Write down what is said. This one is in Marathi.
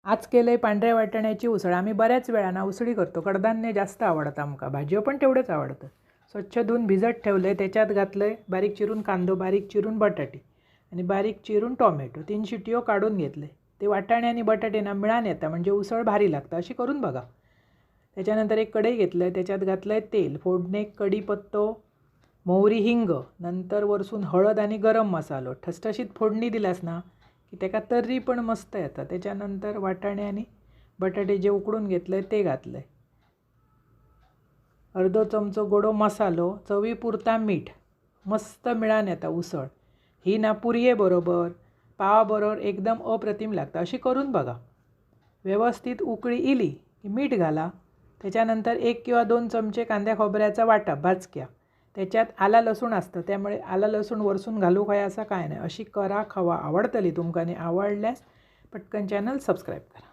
आज केलं आहे पांढऱ्या वाटाण्याची उसळ. आम्ही बऱ्याच वेळानं उसळी करतो. कडधान्य जास्त आवडतं आमका, भाज्यो पण तेवढेच आवडतं. स्वच्छ धुवून भिजत ठेवलं आहे, त्याच्यात घातलं आहे बारीक चिरून कांदो, बारीक चिरून बटाटे आणि बारीक चिरून टोमॅटो. 3 शिट्यो काढून घेतले. ते वाटाणे आणि बटाटे ना मिळान येतं म्हणजे उसळ भारी लागतं. अशी करून बघा. त्याच्यानंतर एक कढई घेतलं आहे, त्याच्यात घातलं आहे तेल, फोडणीक कढीपत्तो, मोहरी, हिंग, नंतर वरसून हळद आणि गरम मसालो. ठसठशीत फोडणी दिलास ना की त्याका तर्री पण मस्त येतं. त्याच्यानंतर वाटाणे आणि बटाटे जे उकडून घेतलं आहे ते घातलं आहे. अर्धो चमचो गोडो मसालो, चवीपुरता मीठ. मस्त मिळान येतं उसळ ही ना पुरये पावाबरोबर एकदम अप्रतिम लागतं. अशी करून बघा. व्यवस्थित उकळी इली की मीठ घाला. त्याच्यानंतर 1 किंवा 2 चमचे कांद्या खोबऱ्याचा वाटा भाजक्या. त्याच्यात आला लसूण असतं, त्यामुळे आला लसूण वरसून घालू काय असं काय नाही. अशी करा, खावा, आवडतली तुमकां. आवडल्यास पटकन चॅनल सबस्क्राईब करा.